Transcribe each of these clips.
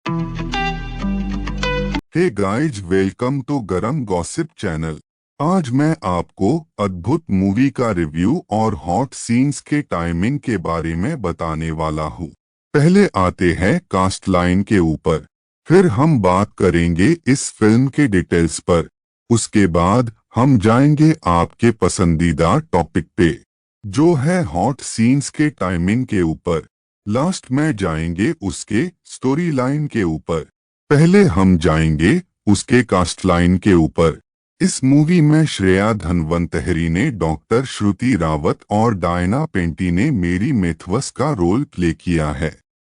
Hey guys, welcome to गरम gossip channel. आज मैं आपको अद्भुत मूवी का रिव्यू और हॉट सीन्स के टाइमिंग के बारे में बताने वाला हूँ। पहले आते हैं कास्ट लाइन के ऊपर, फिर हम बात करेंगे इस फिल्म के डिटेल्स पर। उसके बाद हम जाएंगे आपके पसंदीदा टॉपिक पे, जो है हॉट सीन्स के टाइमिंग के ऊपर। लास्ट में जाएंगे उसके स्टोरी लाइन के ऊपर। पहले हम जाएंगे उसके कास्ट लाइन के ऊपर। इस मूवी में श्रेया धनवंतरी ने डॉक्टर श्रुति रावत और डायना पेंटी ने मेरी मैथ्यस का रोल प्ले किया है।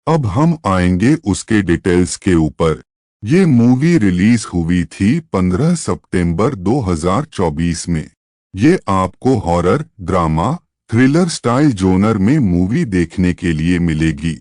अब हम आएंगे उसके डिटेल्स के ऊपर। ये मूवी रिलीज हुई थी 15 सितंबर 2024 में। ये आपको horror, drama, thriller style genre में मूवी देखने के लिए मिलेगी।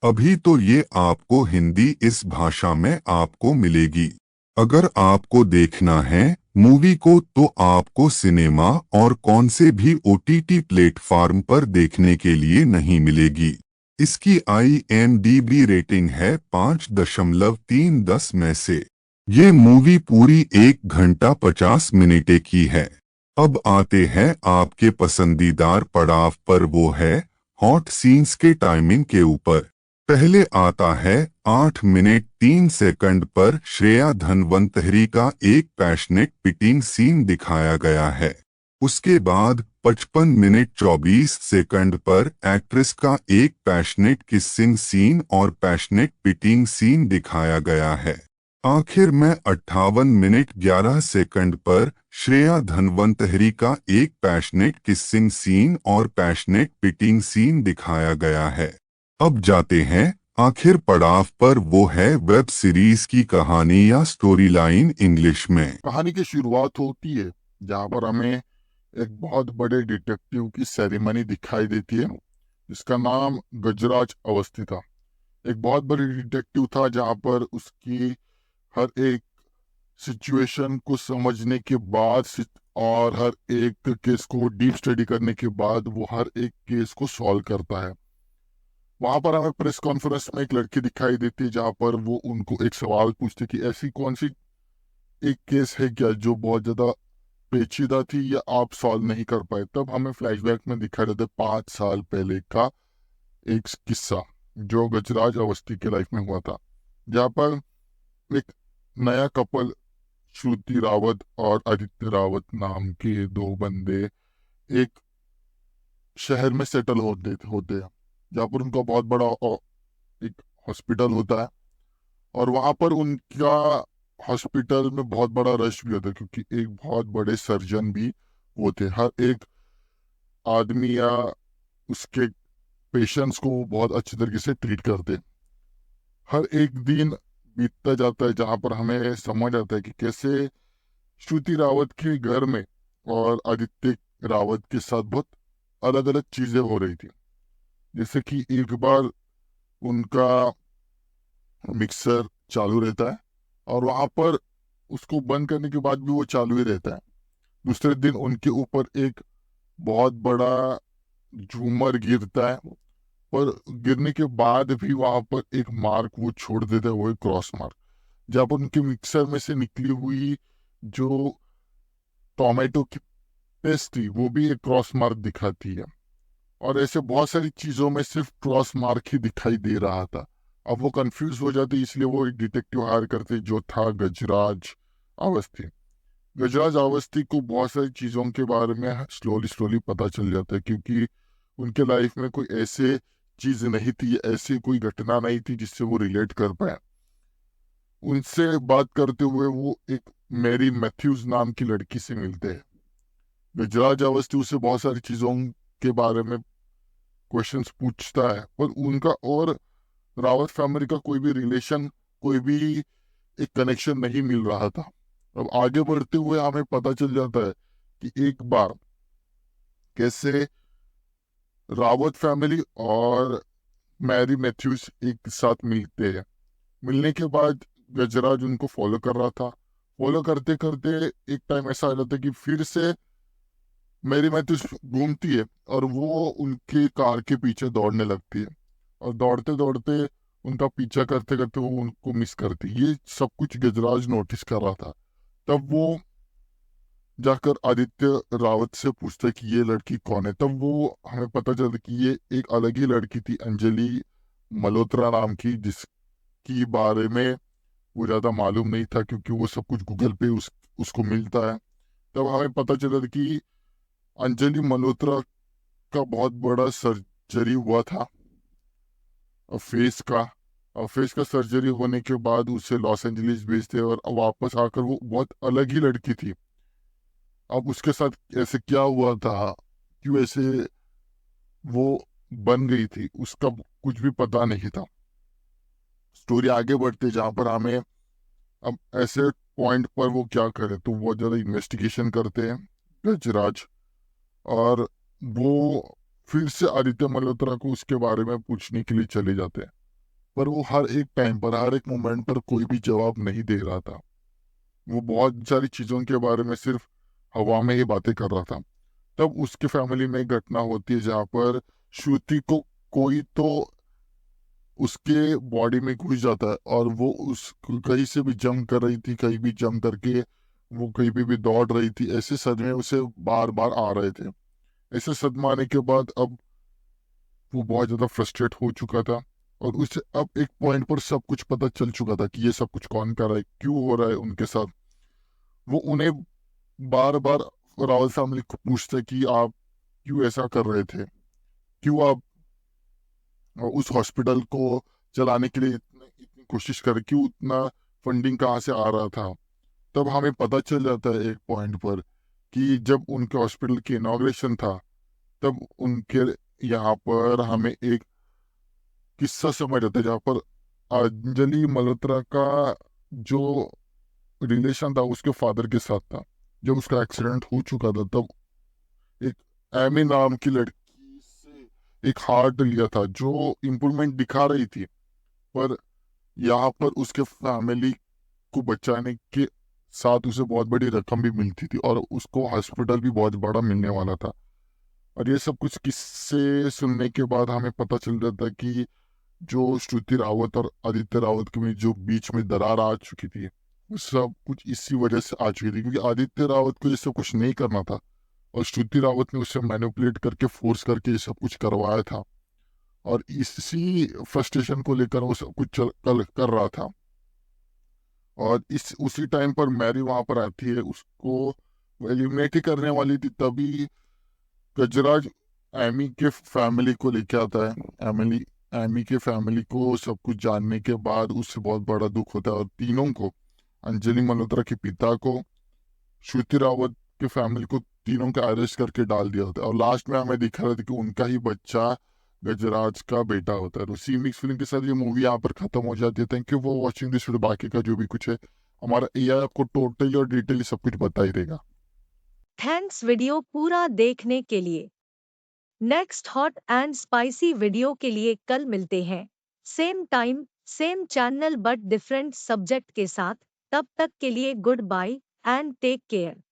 अभी तो ये आपको हिंदी इस भाषा में आपको मिलेगी। अगर आपको देखना है मूवी को तो आपको सिनेमा और कौन से भी ओटीटी प्लेटफॉर्म पर देखने के लिए नहीं मिलेगी। इसकी IMDb रेटिंग है 5.3 में से। ये मूवी पूरी 1 घंटा 50 मिनट की है। अब आते हैं आपके पसंदीदार पड़ाव पर, वो है हॉट सीन्स के टाइमिंग के ऊपर। पहले आता है 8 मिनट 3 सेकंड पर श्रेया धनवंतरी का एक पैशनेट पिटिंग सीन दिखाया गया है। उसके बाद 55 मिनट 24 सेकंड पर एक्ट्रेस का एक पैशनेट किसिंग सीन और पैशनेट पिटिंग सीन दिखाया गया है। आखिर में 58 मिनट 11 सेकंड पर श्रेया धनवंतरी का एक पैशनेट किसिंग सीन और पैशनेट पिटिंग सीन दिखाया गया है। अब जाते हैं आखिर पड़ाव पर, वो है वेब सीरीज की कहानी या स्टोरी लाइन इंग्लिश में। कहानी की शुरुआत होती है जहाँ पर हमें एक बहुत बड़े डिटेक्टिव की सेरेमनी दिखाई देती है जिसका नाम गजराज अवस्थी था। एक बहुत बड़ी डिटेक्टिव था जहाँ पर उसकी हर एक सिचुएशन को समझने के बाद और हर एक केस को डीप स्टडी करने के बाद वो हर एक केस को सॉल्व करता है। वहां पर हमें प्रेस कॉन्फ्रेंस में एक लड़की दिखाई देती है जहाँ पर वो उनको एक सवाल पूछती है कि ऐसी कौन सी एक केस है क्या जो बहुत ज्यादा पेचीदा थी या आप सॉल्व नहीं कर पाए। तब हमें फ्लैशबैक में दिखाई देता है 5 साल पहले का एक किस्सा जो गजराज अवस्थी के लाइफ में हुआ था, जहाँ पर एक नया कपल श्रुति रावत और आदित्य रावत नाम के दो बंदे एक शहर में सेटल होते होते हैं, जहाँ पर उनका बहुत बड़ा एक हॉस्पिटल होता है। और वहां पर उनका हॉस्पिटल में बहुत बड़ा रश भी होता है क्योंकि एक बहुत बड़े सर्जन भी होते हैं। हर एक आदमी या उसके पेशेंट्स को बहुत अच्छे तरीके से ट्रीट करते हैं। हर एक दिन बीतता जाता है जहां पर हमें समझ आता है कि कैसे श्रुति रावत के घर में और आदित्य रावत के साथ बहुत अलग अलग चीजें हो रही थी। जैसे कि एक बार उनका मिक्सर चालू रहता है और वहां पर उसको बंद करने के बाद भी वो चालू ही रहता है। दूसरे दिन उनके ऊपर एक बहुत बड़ा झूमर गिरता है, पर गिरने के बाद भी वहां पर एक मार्क वो छोड़ देता है, वो एक क्रॉस मार्क। जहाँ पर उनके मिक्सर में से निकली हुई जो टोमेटो की पेस्ट थी वो भी एक क्रॉस मार्क दिखाती है। और ऐसे बहुत सारी चीजों में सिर्फ क्रॉस मार्क ही दिखाई दे रहा था। अब वो कंफ्यूज हो जाते, इसलिए वो एक डिटेक्टिव हायर करते जो था गजराज अवस्थी। गजराज अवस्थी को बहुत सारी चीजों के बारे में स्लोली स्लोली पता चल जाता है क्योंकि उनके लाइफ में कोई ऐसे चीज नहीं थी, ऐसी कोई घटना नहीं थी जिससे वो रिलेट कर पाए। उनसे बात करते हुए वो एक मैरी मैथ्यूज नाम की लड़की से मिलते हैं। गजराज अवस्थी उससे बहुत सारी चीजों के बारे में क्वेश्चंस पूछता है, पर उनका और रावत फैमिली का कोई भी रिलेशन, कोई भी एक कनेक्शन नहीं मिल रहा था। अब आगे बढ़ते हुए हमें पता चल जाता है कि एक बार कैसे रावत फैमिली और मैरी मैथ्यूज एक साथ मिलते हैं। मिलने के बाद गजराज उनको फॉलो कर रहा था। फॉलो करते करते एक टाइम ऐसा आ जाता है कि फिर से मैरी मैथ्यूज घूमती है और वो उनके कार के पीछे दौड़ने लगती है। और दौड़ते दौड़ते उनका पीछा करते करते वो उनको मिस करती। ये सब कुछ गजराज नोटिस कर रहा था। तब वो जाकर आदित्य रावत से पूछता है कि ये लड़की कौन है। तब वो हमें पता चलता कि ये एक अलग ही लड़की थी, अंजलि मल्होत्रा नाम की, जिसकी बारे में वो ज्यादा मालूम नहीं था क्योंकि वो सब कुछ गूगल पे उसको मिलता है। तब हमें पता चला कि अंजलि मल्होत्रा का बहुत बड़ा सर्जरी हुआ था फेस का। और फेस का सर्जरी होने के बाद उसे लॉस एंजलिस भेजते और वापस आकर वो बहुत अलग ही लड़की थी। अब उसके साथ ऐसे क्या हुआ था, क्यों ऐसे वो बन गई थी, उसका कुछ भी पता नहीं था। स्टोरी आगे बढ़ते जहां पर हमें अब ऐसे पॉइंट पर वो क्या करे, तो वो ज्यादा इन्वेस्टिगेशन करते हैं गजराज। और वो फिर से आदित्य मल्होत्रा को उसके बारे में पूछने के लिए चले जाते हैं। पर वो हर एक टाइम पर, हर एक मोमेंट पर कोई भी जवाब नहीं दे रहा था। वो बहुत सारी चीजों के बारे में सिर्फ हवा में ही बातें कर रहा था। तब उसके फैमिली में एक घटना होती है जहाँ पर श्रुति को कोई तो उसके बॉडी में घुस जाता है और वो उस कहीं से भी जंप कर रही थी, कहीं भी जंप करके वो कहीं पे भी दौड़ रही थी। ऐसे सदमे उसे बार बार आ रहे थे। ऐसे सदमा आने के बाद अब वो बहुत ज्यादा फ्रस्ट्रेट हो चुका था। और उसे अब एक पॉइंट पर सब कुछ पता चल चुका था कि ये सब कुछ कौन कर रहा है, क्यों हो रहा है उनके साथ। वो उन्हें बार बार रावल फैमिली को पूछते कि आप क्यों ऐसा कर रहे थे, क्यों आप उस हॉस्पिटल को चलाने के लिए इतनी कोशिश कर, क्यों उतना फंडिंग कहाँ से आ रहा था। तब हमें पता चल जाता है एक पॉइंट पर कि जब उनके हॉस्पिटल की इनॉग्रेशन था, तब उनके यहाँ पर हमें एक किस्सा समझ आता है जहाँ पर अंजलि मल्होत्रा का जो रिलेशन था उसके फादर के साथ था। जब उसका एक्सीडेंट हो चुका था, तब एक एमी नाम की लड़की से एक हार्ट लिया था जो इम्प्रूवमेंट दिखा रही थी। पर यहाँ पर उसके फैमिली को बचाने के साथ उसे बहुत बड़ी रकम भी मिलती थी और उसको हॉस्पिटल भी बहुत बड़ा मिलने वाला था। और ये सब कुछ किस्से सुनने के बाद हमें पता चल जाता है कि जो श्रुति रावत और आदित्य रावत के जो बीच में दरार आ चुकी थी, वो सब कुछ इसी वजह से आ चुकी थी क्योंकि आदित्य रावत को ये सब कुछ नहीं करना था और श्रुति रावत ने उसे मैनिपुलेट करके, फोर्स करके ये सब कुछ करवाया था। और इसी फ्रस्ट्रेशन को लेकर वो सब कुछ कर रहा था। और इस उसी टाइम पर मैरी वहां पर आती है, उसको एलिमिनेट ही करने वाली थी। तभी गजराज एमी के फैमिली को लेके आता है। एमी के फैमिली को सब कुछ जानने के बाद उससे बहुत बड़ा दुख होता है और तीनों को, अंजलि मल्होत्रा के पिता को, श्रुति रावत के फैमिली को, तीनों का अरेस्ट करके डाल दिया होता है। और लास्ट में हमें दिखा रहा था कि उनका ही बच्चा गजराज का बेटा होता है। तो सी मिक्स फीलिंग के साथ ये मूवी यहाँ पर खत्म हो जाती है। Thank you for watching this video. बाकी का जो भी कुछ है, हमारा एआई आपको टोटली और डिटेली सब कुछ बता ही देगा। थैंक्स वीडियो पूरा देखने के लिए। Next hot and spicy video के लिए कल मिलते हैं, same time same channel but different subject के साथ। तब तक के लिए good bye and take care.